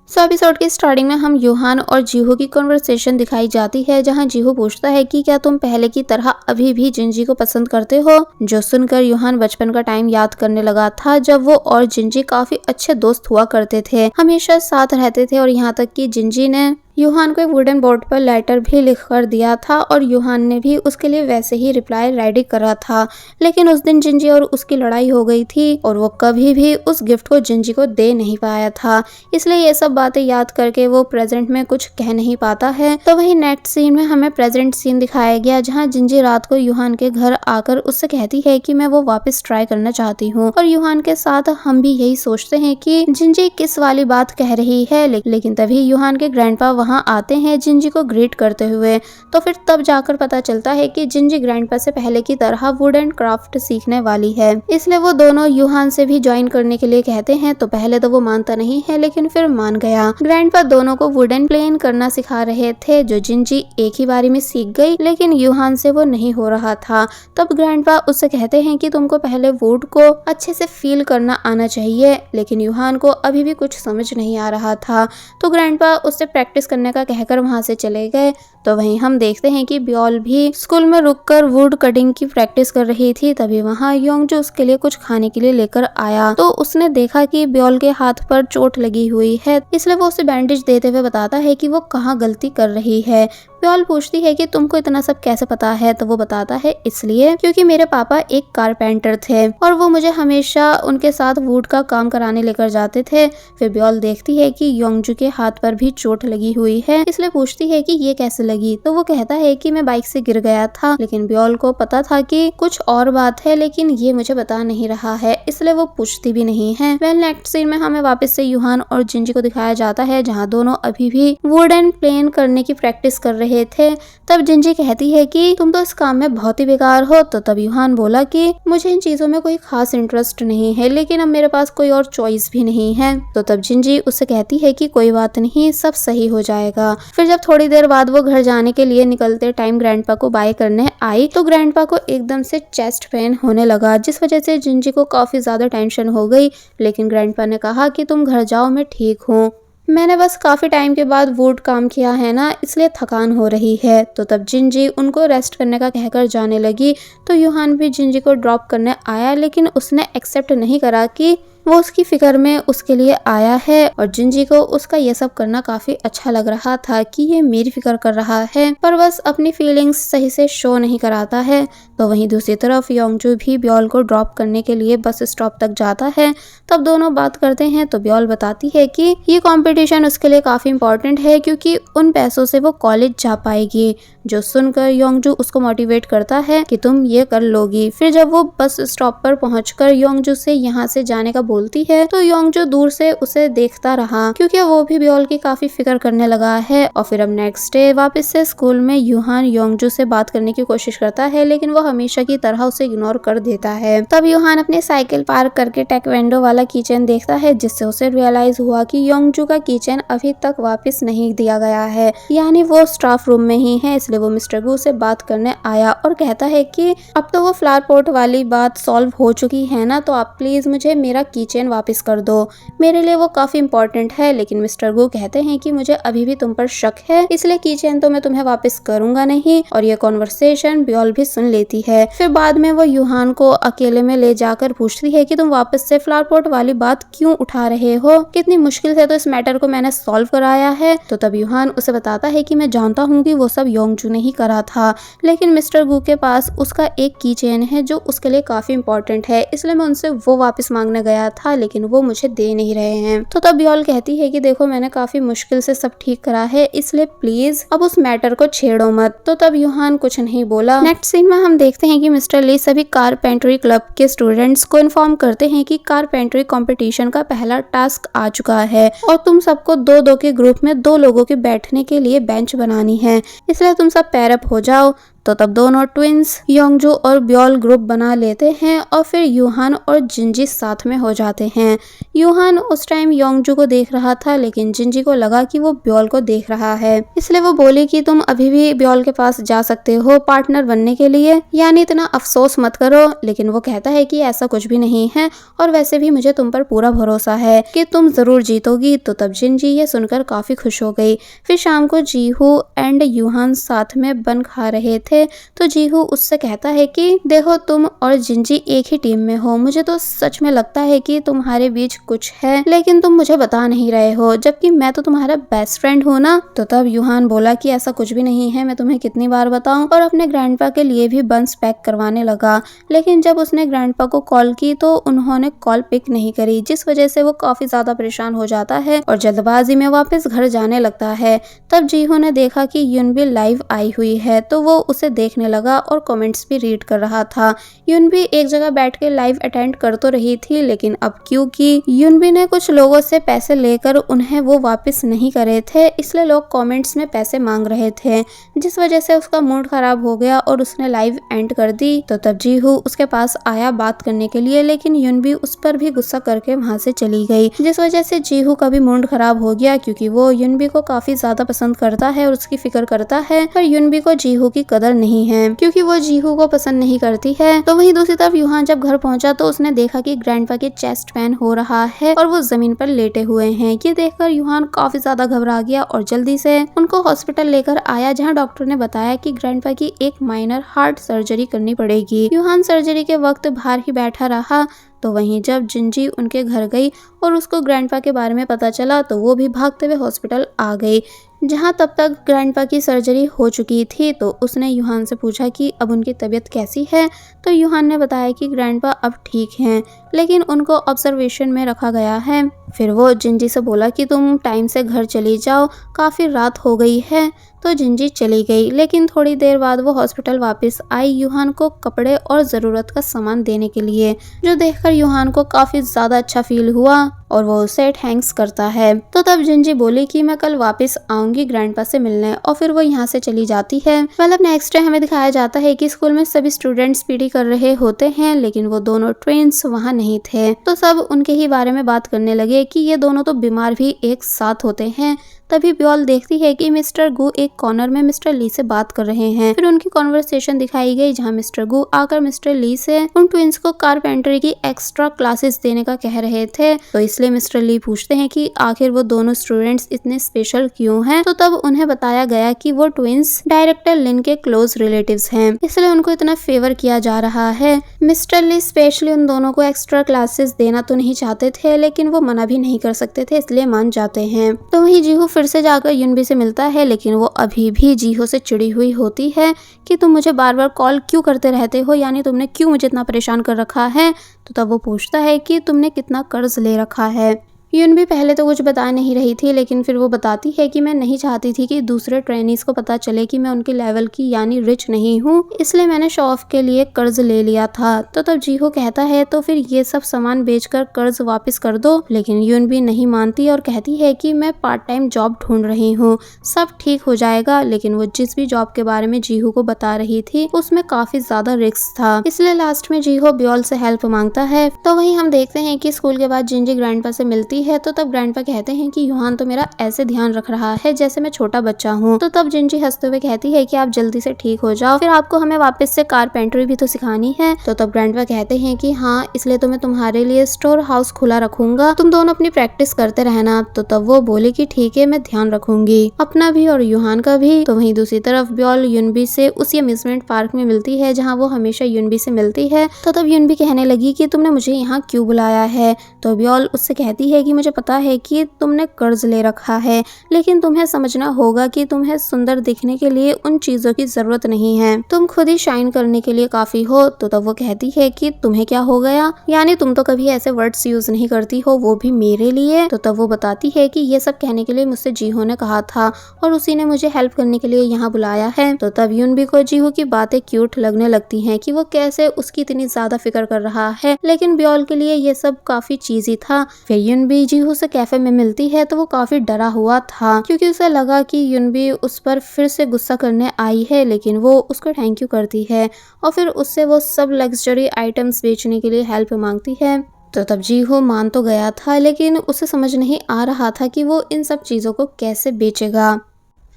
Episode की starting में हम यूहान और जीहो की कन्वर्सेशन दिखाई जाती है, जहां जीहो पूछता है कि क्या तुम पहले की तरह अभी भी जिंजी को पसंद करते हो। जो सुनकर यूहान बचपन का टाइम याद करने लगा था, जब वो और जिंजी काफी अच्छे दोस्त हुआ करते थे, हमेशा साथ रहते थे और यहाँ तक कि जिंजी ने यूहान को एक वुडन बोर्ड पर लेटर भी लिख कर दिया था और यूहान ने भी उसके लिए वैसे ही रिप्लाई रेडी करा था। लेकिन उस दिन जिंजी और उसकी लड़ाई हो गई थी और वो कभी भी उस गिफ्ट को जिंजी को दे नहीं पाया था, इसलिए ये सब बातें याद करके वो प्रेजेंट में कुछ कह नहीं पाता है। तो वही नेक्स्ट सीन में हमें प्रेजेंट सीन दिखाया गया, जहाँ जिंजी रात को यूहान के घर आकर उससे कहती है कि मैं वो वापस ट्राई करना चाहती हूँ। और यूहान के साथ हम भी यही सोचते हैं कि जिंजी किस वाली बात कह रही है, लेकिन तभी यूहान के ग्रैंडपा वहाँ आते हैं जिंजी को ग्रीट करते हुए। तो फिर तब जाकर पता चलता है कि जिंजी ग्रैंडपा से पहले की तरह वुड एंड क्राफ्ट सीखने वाली है, इसलिए वो दोनों यूहान से भी ज्वाइन करने के लिए कहते हैं। तो पहले तो वो मानता नहीं है, लेकिन फिर मान गया। ग्रैंडपा दोनों को वुडन प्लेन करना सिखा रहे थे, जो जिंजी एक ही बारी में सीख गई, लेकिन यूहान से वो नहीं हो रहा था। तब ग्रैंडपा उससे कहते हैं कि तुमको पहले वुड को अच्छे से फील करना आना चाहिए, लेकिन यूहान को अभी भी कुछ समझ नहीं आ रहा था। तो ग्रैंडपा उससे प्रैक्टिस करने का कहकर वहां से चले गए। तो वहीं हम देखते हैं कि ब्योल भी स्कूल में रुककर वुड कटिंग की प्रैक्टिस कर रही थी। तभी वहां योंगजू उसके लिए कुछ खाने के लिए लेकर आया। तो उसने देखा कि ब्योल के हाथ पर चोट लगी हुई है, इसलिए वो उसे बैंडेज देते हुए बताता है कि वो कहाँ गलती कर रही है। ब्योल पूछती है कि तुमको इतना सब कैसे पता है। तो वो बताता है इसलिए क्योंकि मेरे पापा एक कारपेंटर थे और वो मुझे हमेशा उनके साथ वुड का काम कराने लेकर जाते थे। फिर ब्योल देखती है कि योंगजू के हाथ पर भी चोट लगी हुई है, इसलिए पूछती है कि ये कैसे लगी। तो वो कहता है कि मैं बाइक से गिर गया था, लेकिन ब्योल को पता था कि कुछ और बात है, लेकिन ये मुझे बता नहीं रहा है, इसलिए वो पूछती भी नहीं है। नेक्स्ट सीन में हमें वापस से यूहान और जिंजी को दिखाया जाता है, जहाँ दोनों अभी भी वुड एंड प्लेन करने की प्रैक्टिस कर रहे थे। तब जिंजी कहती है कि तुम तो इस काम में बहुत ही बेकार हो। तो तब यूहान बोला कि मुझे इन चीजों में कोई खास इंटरेस्ट नहीं है, लेकिन अब मेरे पास कोई और चॉइस भी नहीं है। तो तब जिंजी उससे कहती है कि कोई बात नहीं, सब सही हो जाएगा। फिर जब थोड़ी देर बाद वो घर जाने के लिए निकलते टाइम ग्रैंडपा को बाय करने आई, तो ग्रैंडपा को एकदम से चेस्ट पेन होने लगा, जिस वजह से जिंजी को काफी ज्यादा टेंशन हो गई। लेकिन ग्रैंडपा ने कहा कि तुम घर जाओ, मैं ठीक हूँ, मैंने बस काफी टाइम के बाद वुड काम किया है ना, इसलिए थकान हो रही है। तो तब जिंजी उनको रेस्ट करने का कहकर जाने लगी। तो यूहान भी जिंजी को ड्रॉप करने आया, लेकिन उसने एक्सेप्ट नहीं करा कि वो उसकी फिक्र में उसके लिए आया है। और जिंजी को उसका ये सब करना काफी अच्छा लग रहा था कि ये मेरी फिक्र कर रहा है, पर बस अपनी फीलिंग्स सही से शो नहीं कराता है। तो वहीं दूसरी तरफ योंगजू भी ब्योल को ड्रॉप करने के लिए बस स्टॉप तक जाता है। तब दोनों बात करते हैं। तो ब्योल बताती है कि ये कंपटीशन उसके लिए काफी इम्पोर्टेंट है, क्योंकि उन पैसों से वो कॉलेज जा पाएगी। जो सुनकर योंगजू उसको मोटिवेट करता है कि तुम ये कर लोगी। फिर जब वो बस स्टॉप पर पहुंचकर योंगजू से यहाँ से जाने का बोलती है, तो योंगजू दूर से उसे देखता रहा, क्योंकि वो भी ब्योल की काफी फिक्र करने लगा है। और फिर अब नेक्स्ट डे वापस से स्कूल में यूहान योंगजू से बात करने की कोशिश करता है, लेकिन वो हमेशा की तरह उसे इग्नोर कर देता है। तब यूहान अपने साइकिल पार्क करके टेक्वेंडो वाला कीचेन देखता है, जिससे उसे रियलाइज हुआ कि योंगजू का कीचेन अभी तक वापस नहीं दिया गया है, यानी वो स्टाफ रूम में ही है। इसलिए वो मिस्टर गू से बात करने आया और कहता है कि अब तो वो फ्लावर पॉट वाली बात सॉल्व हो चुकी है ना, तो आप प्लीज मुझे मेरा कीचेन वापस कर दो, मेरे लिए वो काफी इंपॉर्टेंट है। लेकिन मिस्टर गू कहते हैं कि मुझे अभी भी तुम पर शक है, इसलिए कीचेन तो मैं तुम्हें वापस करूंगा नहीं। और ये कॉन्वर्सेशन ब्योल भी सुन लेती है। फिर बाद में वो यूहान को अकेले में ले जाकर पूछती है कि तुम वापस से फ्लावर पॉट वाली बात क्यों उठा रहे हो, कितनी मुश्किल से तो इस मैटर को मैंने सॉल्व कराया है। तो तब यूहान उसे बताता है कि मैं जानता हूँ कि वो सब योंगजू ने ही करा था, लेकिन मिस्टर गू के पास उसका एक कीचेन है जो उसके लिए काफी इंपॉर्टेंट है, इसलिए मैं उनसे वो वापस मांगने गया था, लेकिन वो मुझे दे नहीं रहे हैं। तो तब ब्योल कहती है कि देखो मैंने काफी मुश्किल से सब ठीक करा है, इसलिए प्लीज अब उस मैटर को छेड़ो मत। तो तब यूहान कुछ नहीं बोला। नेक्स्ट सीन में हम देखते हैं कि मिस्टर ली सभी कारपेंटरी क्लब के स्टूडेंट्स को इन्फॉर्म करते हैं कि कारपेंटरी कंपटीशन का पहला टास्क आ चुका है और तुम सबको दो दो के ग्रुप में 2 लोगों के बैठने के लिए बेंच बनानी है, इसलिए तुम सब पैर अप हो जाओ। तो तब दोनों ट्विंस योंगजू और ब्योल ग्रुप बना लेते हैं और फिर यूहान और जिंजी साथ में हो जाते हैं। यूहान उस टाइम योंगजू को देख रहा था, लेकिन जिंजी को लगा कि वो ब्योल को देख रहा है, इसलिए वो बोली कि तुम अभी भी ब्योल के पास जा सकते हो पार्टनर बनने के लिए, यानी इतना अफसोस मत करो। लेकिन वो कहता है कि ऐसा कुछ भी नहीं है और वैसे भी मुझे तुम पर पूरा भरोसा है कि तुम जरूर जीतोगी। तो तब जिंजी ये सुनकर काफी खुश हो गई। फिर शाम को जीहू एंड यूहान साथ में बन खा रहे थे, तो जीहू उससे कहता है कि देखो तुम और जिंजी एक ही टीम में हो, मुझे तो सच में लगता है कि तुम्हारे बीच कुछ है, लेकिन तुम मुझे बता नहीं रहे हो, जबकि मैं तो तुम्हारा बेस्ट फ्रेंड हूँ ना। तो तब यूहान बोला कि ऐसा कुछ भी नहीं है, मैं तुम्हें कितनी बार बताऊं, और अपने ग्रैंडपा के लिए भी बंस पैक करवाने लगा। लेकिन जब उसने ग्रैंडपा को कॉल की तो उन्होंने कॉल पिक नहीं करी, जिस वजह से वो काफी ज्यादा परेशान हो जाता है और जल्दबाजी में वापस घर जाने लगता है। तब जीहू ने देखा कि युनबी लाइव आई हुई है, तो वो उसे देखने लगा और कमेंट्स भी रीड कर रहा था। युनबी एक जगह बैठ के लाइव अटेंड कर तो रही थी, लेकिन अब क्योंकि युनबी ने कुछ लोगों से पैसे लेकर उन्हें वो वापस नहीं करे थे, इसलिए लोग कमेंट्स में पैसे मांग रहे थे, जिस वजह से उसका मूड खराब हो गया और उसने लाइव एंड कर दी। तो तब जीहू उसके पास आया बात करने के लिए, लेकिन युनबी उस पर भी गुस्सा करके वहां से चली गई, जिस वजह से जीहू का भी मूड खराब हो गया, क्योंकि वो युनबी को काफी ज्यादा पसंद करता है और उसकी फिक्र करता है, पर युनबी को जीहू की कदर नहीं है क्योंकि वो जीहू को पसंद नहीं करती है। तो वहीं दूसरी तरफ यूहान जब घर पहुंचा तो उसने देखा कि ग्रैंडपा की चेस्ट पेन हो रहा है और वो जमीन पर लेटे हुए हैं। ये देखकर यूहान काफी ज्यादा घबरा गया और जल्दी से उनको हॉस्पिटल लेकर आया, जहां डॉक्टर ने बताया कि ग्रैंडपा की एक माइनर हार्ट सर्जरी करनी पड़ेगी। यूहान सर्जरी के वक्त बाहर ही बैठा रहा। तो वहीं जब जिंजी उनके घर गई और उसको ग्रैंडपा के बारे में पता चला तो वो भी भागते हुए हॉस्पिटल आ गई, जहां तब तक ग्रैंडपा की सर्जरी हो चुकी थी। तो उसने यूहान से पूछा कि अब उनकी तबीयत कैसी है, तो यूहान ने बताया कि ग्रैंडपा अब ठीक हैं, लेकिन उनको ऑब्जर्वेशन में रखा गया है। फिर वो जिंजी से बोला कि तुम टाइम से घर चली जाओ, काफ़ी रात हो गई है। तो जिंजी चली गई, लेकिन थोड़ी देर बाद वो हॉस्पिटल वापस आई यूहान को कपड़े और ज़रूरत का सामान देने के लिए, जो देखकर यूहान को काफ़ी ज़्यादा अच्छा फील हुआ और वो उसे थैंक्स करता है। तो तब जिंजी बोली कि मैं कल वापस आऊंगी ग्रैंडपा से मिलने, और फिर वो यहाँ से चली जाती है। मतलब नेक्स्ट डे हमें दिखाया जाता है कि स्कूल में सभी स्टूडेंट्स पीटी कर रहे होते हैं, लेकिन वो दोनों ट्विंस वहाँ नहीं थे। तो सब उनके ही बारे में बात करने लगे कि ये दोनों तो बीमार भी एक साथ होते हैं। तभी ब्योल देखती है कि मिस्टर गु एक कॉर्नर में मिस्टर ली से बात कर रहे हैं। फिर उनकी कॉन्वर्सेशन दिखाई गई, जहां मिस्टर गु आकर मिस्टर ली से उन ट्विंस को कारपेंटरी की एक्स्ट्रा क्लासेस देने का कह रहे थे। तो इसलिए मिस्टर ली पूछते हैं कि आखिर वो दोनों स्टूडेंट्स इतने स्पेशल क्यों हैं। तो तब उन्हें बताया गया कि वो ट्विंस डायरेक्टर लिन के क्लोज रिलेटिव्स हैं, इसलिए उनको इतना फेवर किया जा रहा है। मिस्टर ली स्पेशली उन दोनों को एक्स्ट्रा क्लासेस देना तो नहीं चाहते थे, लेकिन वो मना भी नहीं कर सकते थे, इसलिए मान जाते हैं। तो वहीं जीहू फिर से जाकर युनबी से मिलता है, लेकिन वो अभी भी जीहू से चिड़ी हुई होती है कि तुम मुझे बार बार कॉल क्यों करते रहते हो, यानी तुमने क्यों मुझे इतना परेशान कर रखा है। तो तब वो पूछता है कि तुमने कितना कर्ज ले रखा है। युनबी पहले तो कुछ बता नहीं रही थी, लेकिन फिर वो बताती है कि मैं नहीं चाहती थी कि दूसरे ट्रेनीज को पता चले कि मैं उनके लेवल की यानी रिच नहीं हूँ, इसलिए मैंने शो ऑफ के लिए कर्ज ले लिया था। तो तब जीहू कहता है तो फिर ये सब सामान बेचकर कर्ज वापस कर दो, लेकिन युनबी नहीं मानती और कहती है कि मैं पार्ट टाइम जॉब ढूंढ रही हूँ, सब ठीक हो जाएगा। लेकिन वो जिस भी जॉब के बारे में जीहू को बता रही थी उसमें काफी ज्यादा रिस्क था, इसलिए लास्ट में जीहू ब्योल से हेल्प मांगता है। तो वहीं हम देखते हैं कि स्कूल के बाद जिंजी ग्रैंडपा से मिलती है। तो तब ग्रैंडपा कहते हैं कि यूहान तो मेरा ऐसे ध्यान रख रहा है जैसे मैं छोटा बच्चा हूँ। तो तब जिंजी हंसते हुए कहती है कि आप जल्दी से ठीक हो जाओ, फिर आपको हमें वापस से कारपेंटरी भी तो सिखानी है। तो तब ग्रैंडपा कहते हैं कि हाँ, इसलिए तो मैं तुम्हारे लिए स्टोर हाउस खुला रखूंगा, तुम दोनों अपनी प्रैक्टिस करते रहना। तो तब वो बोली कि ठीक है, मैं ध्यान रखूंगी, अपना भी और यूहान का भी। तो वहीं दूसरी तरफ ब्योल युनबी से उसी अम्यूजमेंट पार्क में मिलती है जहाँ वो हमेशा युनबी से मिलती है। तो तब युनबी कहने लगी कि तुमने मुझे यहाँ क्यों बुलाया है। तो ब्योल उससे कहती है कि मुझे पता है कि तुमने कर्ज ले रखा है, लेकिन तुम्हें समझना होगा कि तुम्हें सुंदर दिखने के लिए उन चीजों की जरूरत नहीं है, तुम खुद ही शाइन करने के लिए काफी हो। तो तब वो कहती है कि तुम्हें क्या हो गया, यानी तुम तो कभी ऐसे वर्ड्स यूज नहीं करती हो, वो भी मेरे लिए। तो तब वो बताती है कि ये सब कहने के लिए मुझसे जीहू ने कहा था और उसी ने मुझे हेल्प करने के लिए यहाँ बुलाया है। तो तब युनबी को जीहू की बातें क्यूट लगने लगती हैं कि वो कैसे उसकी इतनी ज्यादा फिक्र कर रहा है, लेकिन ब्योल के लिए ये सब काफी चीजी था। फिर युनबी ली जीहू से कैफे में मिलती है तो वो काफी डरा हुआ था क्योंकि उसे लगा कि युनबी उस पर फिर से गुस्सा करने आई है, लेकिन वो उसको थैंक यू करती है और फिर उससे वो सब लग्जरी आइटम्स बेचने के लिए हेल्प मांगती है। तो तब जीहू मान तो गया था, लेकिन उसे समझ नहीं आ रहा था कि वो इन सब चीज़ों को कैसे बेचेगा।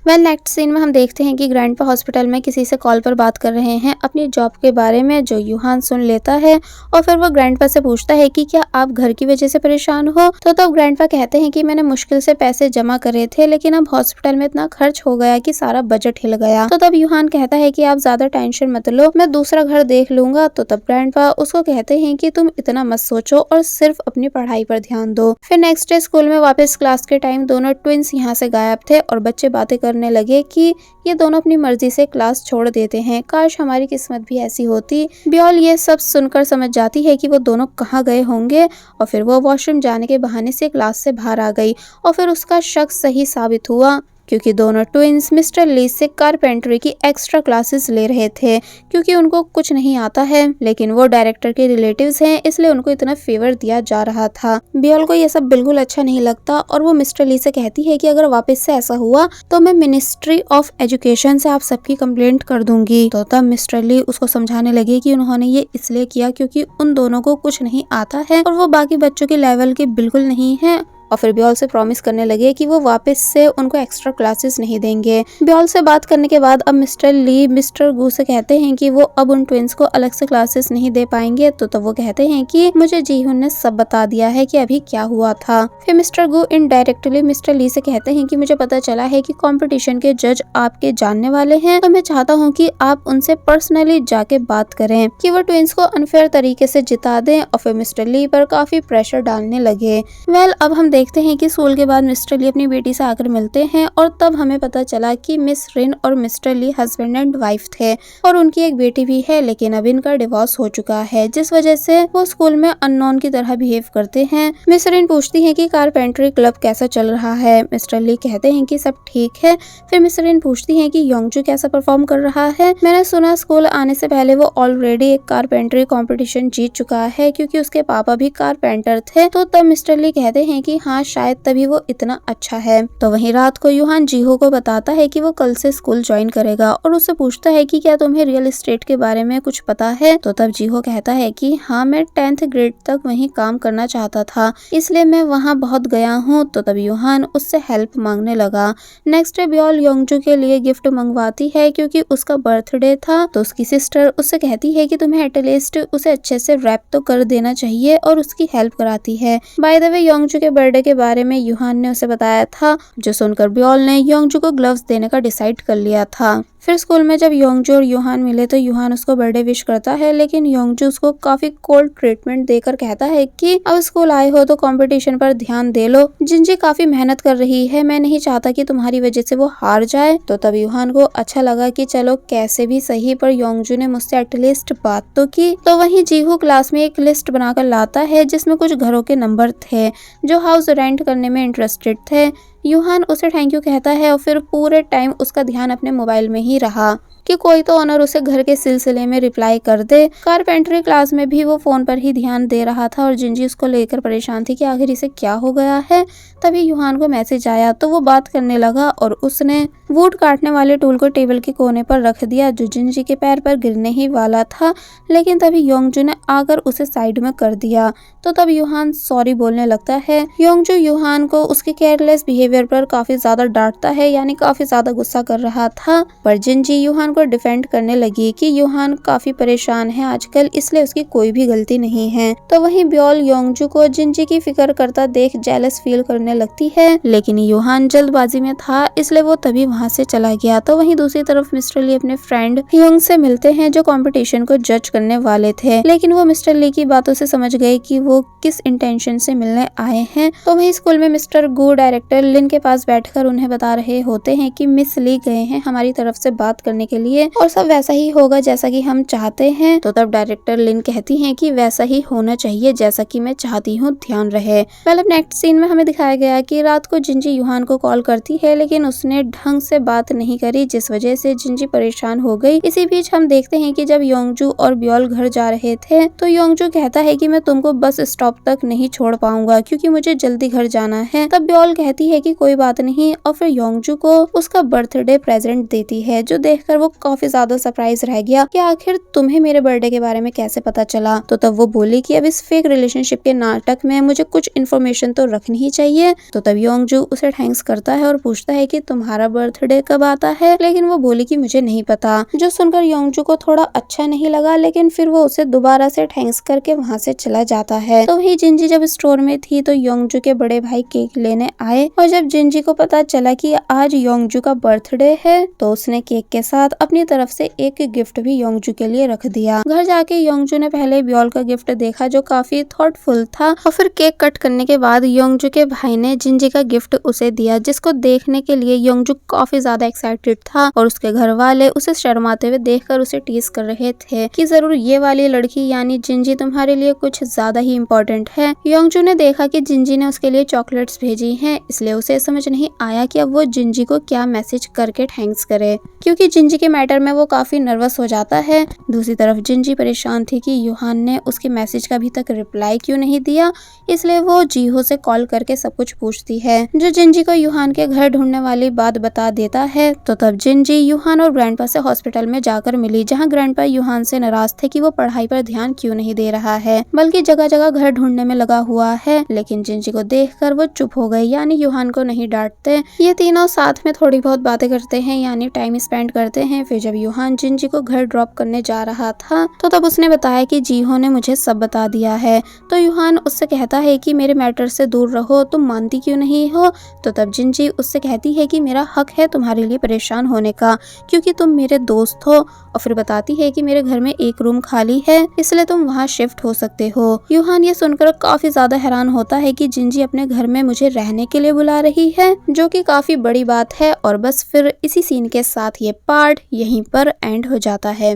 नेक्स्ट सीन में हम देखते हैं कि ग्रैंडपा हॉस्पिटल में किसी से कॉल पर बात कर रहे हैं अपनी जॉब के बारे में, जो यूहान सुन लेता है और फिर वो ग्रैंडपा से पूछता है कि क्या आप घर की वजह से परेशान हो। तो तब ग्रैंडपा कहते हैं कि मैंने मुश्किल से पैसे जमा करे थे, लेकिन अब हॉस्पिटल में इतना खर्च हो गया कि सारा बजट हिल गया। तो तब यूहान कहता है कि आप ज्यादा टेंशन मत लो, मैं दूसरा घर देख लूंगा। तो तब ग्रैंडपा उसको कहते हैं कि तुम इतना मत सोचो और सिर्फ अपनी पढ़ाई पर ध्यान दो। फिर नेक्स्ट डे स्कूल में वापस क्लास के टाइम दोनों ट्विंस यहाँ से गायब थे और बच्चे बातें करने लगे कि ये दोनों अपनी मर्जी से क्लास छोड़ देते हैं, काश हमारी किस्मत भी ऐसी होती। ब्योल ये सब सुनकर समझ जाती है कि वो दोनों कहाँ गए होंगे और फिर वो वॉशरूम जाने के बहाने से क्लास से बाहर आ गई और फिर उसका शक सही साबित हुआ क्योंकि दोनों ट्विंस मिस्टर ली से कारपेंटरी की एक्स्ट्रा क्लासेस ले रहे थे क्योंकि उनको कुछ नहीं आता है, लेकिन वो डायरेक्टर के रिलेटिव्स हैं, इसलिए उनको इतना फेवर दिया जा रहा था। बियोल को ये सब बिल्कुल अच्छा नहीं लगता और वो मिस्टर ली से कहती है कि अगर वापस से ऐसा हुआ तो मैं मिनिस्ट्री ऑफ एजुकेशन से आप सबकी कंप्लेंट कर दूंगी। तो तब मिस्टर ली उसको समझाने लगे कि उन्होंने ये इसलिए किया क्योंकि उन दोनों को कुछ नहीं आता है और वो बाकी बच्चों के लेवल के बिल्कुल नहीं है और फिर ब्योल से प्रॉमिस करने लगे कि वो वापस से उनको एक्स्ट्रा क्लासेस नहीं देंगे। ब्योल से बात करने के बाद अब मिस्टर ली मिस्टर गू से कहते हैं कि वो अब उन ट्विंस को अलग से क्लासेस नहीं दे पाएंगे। तो वो कहते हैं कि मुझे जीहुन ने सब बता दिया है कि अभी क्या हुआ था। फिर मिस्टर गू इनडायरेक्टली मिस्टर ली से कहते हैं कि मुझे पता चला है कि कंपटीशन के जज आपके जानने वाले हैं, तो मैं चाहता हूँ कि आप उनसे पर्सनली जाके बात करें कि वो ट्विंस को अनफेयर तरीके से जिता दें और फिर मिस्टर ली पर काफी प्रेशर डालने लगे। अब हम देखते हैं कि स्कूल के बाद मिस्टर ली अपनी बेटी से आकर मिलते हैं और तब हमें पता चला कि मिस रिन और mister Lee husband and wife थे और उनकी एक बेटी भी है, लेकिन अब इनका डिवोर्स हो चुका है, जिस वजह से वो स्कूल में अननोन की तरह बिहेव करते हैं। मिस रिन पूछती है कि कारपेंटरी क्लब कैसा चल रहा है। मिस्टर ली कहते हैं कि सब ठीक है। फिर मिस रिन पूछती है कि योंगजू कैसा परफॉर्म कर रहा है। मैंने सुना स्कूल आने से पहले वो ऑलरेडी एक कारपेंटरी कॉम्पिटिशन जीत चुका है क्योंकि उसके पापा भी कारपेंटर थे। तो तब मिस्टर ली कहते हैं कि हाँ, शायद तभी वो इतना अच्छा है। तो वहीं रात को यूहान जीहो को बताता है कि वो कल से स्कूल ज्वाइन करेगा और उससे पूछता है कि क्या तुम्हें रियल एस्टेट के बारे में कुछ पता है। तो तब जीहो कहता है कि हाँ, मैं 10th ग्रेड तक वहीं काम करना चाहता था, इसलिए मैं वहाँ बहुत गया हूँ। तो तब यूहान उससे हेल्प मांगने लगा। नेक्स्ट डे ब्योल योंगजू के लिए गिफ्ट मंगवाती है क्योंकि उसका बर्थडे था। तो उसकी सिस्टर उससे कहती है कि तुम्हें एटलीस्ट उसे अच्छे से रैप तो कर देना चाहिए और उसकी हेल्प कराती है। बाय द वे योंगजू के बर्थडे के बारे में यूहान ने उसे बताया था, जो सुनकर ब्योल ने योंगजू को ग्लव्स देने का डिसाइड कर लिया था। फिर स्कूल में जब योंगजू और यूहान मिले तो यूहान उसको बर्थडे विश करता है, लेकिन योंगजू उसको काफी कोल्ड ट्रीटमेंट देकर कहता है कि अब स्कूल आए हो तो कंपटीशन पर ध्यान दे लो। जिंजी काफी मेहनत कर रही है, मैं नहीं चाहता कि तुम्हारी वजह से वो हार जाए। तो तब यूहान को अच्छा लगा कि चलो कैसे भी सही, पर योंगजू ने मुझसे एटलीस्ट बात तो की। तो वहीं जीहू क्लास में एक लिस्ट बनाकर लाता है जिसमें कुछ घरों के नंबर थे जो हाउस रेंट करने में इंटरेस्टेड थे। यूहान उसे थैंक यू कहता है और फिर पूरे टाइम उसका ध्यान अपने मोबाइल में ही रहा कि कोई तो ऑनर उसे घर के सिलसिले में रिप्लाई कर दे। कारपेंटरी क्लास में भी वो फोन पर ही ध्यान दे रहा था और जिंजी उसको लेकर परेशान थी कि आखिर इसे क्या हो गया है। तभी यूहान को मैसेज आया तो वो बात करने लगा और उसने वुड काटने वाले टूल को टेबल के कोने पर रख दिया जो जिंजी के पैर पर गिरने ही वाला था, लेकिन तभी योंगजू ने आकर उसे साइड में कर दिया। तो तब यूहान सॉरी बोलने लगता है। योंगजू यूहान को उसके केयरलेस बिहेवियर पर काफी ज्यादा डांटता है, यानी काफी ज्यादा गुस्सा कर रहा था, पर जिंजी यूहान को डिफेंड करने लगी कि यूहान काफी परेशान है आजकल, इसलिए उसकी कोई भी गलती नहीं है। तो वहीं ब्योल योंगजू को जिंजी की फिक्र करता देख जेलस फील करने लगती है, लेकिन यूहान जल्दबाजी में था इसलिए वो तभी वहाँ से चला गया। तो वहीं दूसरी तरफ मिस्टर ली अपने फ्रेंड योंग से मिलते हैं जो कंपटीशन को जज करने वाले थे, लेकिन वो मिस्टर ली की बातों से समझ गए कि वो किस इंटेंशन से मिलने आए हैं। तो वहीं स्कूल में मिस्टर गू डायरेक्टर लिन के पास बैठकर उन्हें बता रहे होते हैं कि मिस ली गए हैं हमारी तरफ से बात करने के लिए और सब वैसा ही होगा जैसा कि हम चाहते हैं। तो तब डायरेक्टर लिन कहती हैं कि वैसा ही होना चाहिए जैसा कि मैं चाहती हूँ, ध्यान रहे। पहले नेक्स्ट सीन में हमें दिखाया गया कि रात को जिंजी यूहान को कॉल करती है, लेकिन उसने ढंग से बात नहीं करी, जिस वजह से जिंजी परेशान हो गई। इसी बीच हम देखते हैं कि जब योंगजू और ब्योल घर जा रहे थे तो योंगजू कहता है कि मैं तुमको बस स्टॉप तक नहीं छोड़ पाऊंगा क्योंकि मुझे जल्दी घर जाना है। तब ब्योल कहती है कि कोई बात नहीं और फिर योंगजू को उसका बर्थडे प्रेजेंट देती है, जो देखकर वो काफी ज्यादा सरप्राइज रह गया कि आखिर तुम्हें मेरे बर्थडे के बारे में कैसे पता चला। तो तब वो बोली कि अब इस फेक रिलेशनशिप के नाटक में मुझे कुछ इन्फॉर्मेशन तो रखनी ही चाहिए। तो तब योंगजू उसे थैंक्स करता है और पूछता है कि तुम्हारा बर्थडे कब आता है, लेकिन वो बोली कि मुझे नहीं पता, जो सुनकर योंगजू को थोड़ा अच्छा नहीं लगा, लेकिन फिर वो उसे दोबारा से थैंक्स करके वहाँ से चला जाता है। तो वही जिंजी जब स्टोर में थी तो योंगजू के बड़े भाई केक लेने आए और जब जिंजी को पता चला कि आज योंगजू का बर्थडे है तो उसने केक के साथ अपनी तरफ से एक गिफ्ट भी योंगजू के लिए रख दिया। घर जाके योंगजू ने पहले ब्योल का गिफ्ट देखा जो काफी थॉटफुल था और फिर केक कट करने के बाद योंगजू के भाई ने जिंजी का गिफ्ट उसे दिया, जिसको देखने के लिए योंगजू काफी ज्यादा एक्साइटेड था और उसके घर वाले उसे शर्माते हुए देखकर उसे टीज कर रहे थे कि जरूर ये वाली लड़की यानी जिंजी तुम्हारे लिए कुछ ज्यादा ही इम्पोर्टेंट है। योंगजू ने देखा कि जिंजी ने उसके लिए चॉकलेट्स भेजी हैं, इसलिए उसे समझ नहीं आया कि अब वो जिंजी को क्या मैसेज करके थैंक्स करे, क्योंकि जिंजी के मैटर में वो काफी नर्वस हो जाता है। दूसरी तरफ जिंजी परेशान थी कि यूहान ने उसके मैसेज का अभी तक रिप्लाई क्यों नहीं दिया, इसलिए वो जीहो से कॉल करके सब कुछ पूछती है, जो जिंजी को यूहान के घर ढूंढने वाली बात बता देता है। तो तब जिंजी यूहान और ग्रैंडपा से हॉस्पिटल में जाकर मिली, जहाँ ग्रैंडपा यूहान से नाराज थे कि वो पढ़ाई पर ध्यान क्यों नहीं दे रहा है, बल्कि जगह जगह घर ढूंढने में लगा हुआ है। लेकिन जिंजी को देखकर वो चुप हो गई, यानी यूहान को नहीं डांटते। ये तीनों साथ में थोड़ी बहुत बातें करते हैं, यानी टाइम स्पेंड करते हैं। फिर जब यूहान जिंजी को घर ड्रॉप करने जा रहा था तो तब उसने बताया कि जीहो ने मुझे सब बता दिया है। तो यूहान उससे कहता है कि मेरे मैटर से दूर रहो, तुम मानती क्यों नहीं हो। तो तब जिंजी उससे कहती है कि मेरा हक है तुम्हारे लिए परेशान होने का, क्योंकि तुम मेरे दोस्त हो, और फिर बताती है कि मेरे घर में एक रूम खाली है, इसलिए तुम वहाँ शिफ्ट हो सकते हो। यूहान ये सुनकर काफी ज्यादा हैरान होता है कि जिंजी अपने घर में मुझे रहने के लिए बुला रही है, जो कि काफी बड़ी बात है। और बस फिर इसी सीन के साथ ये पार्ट यहीं पर एंड हो जाता है।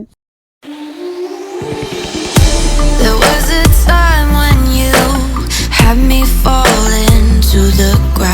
There was a time when you had me falling to the ground.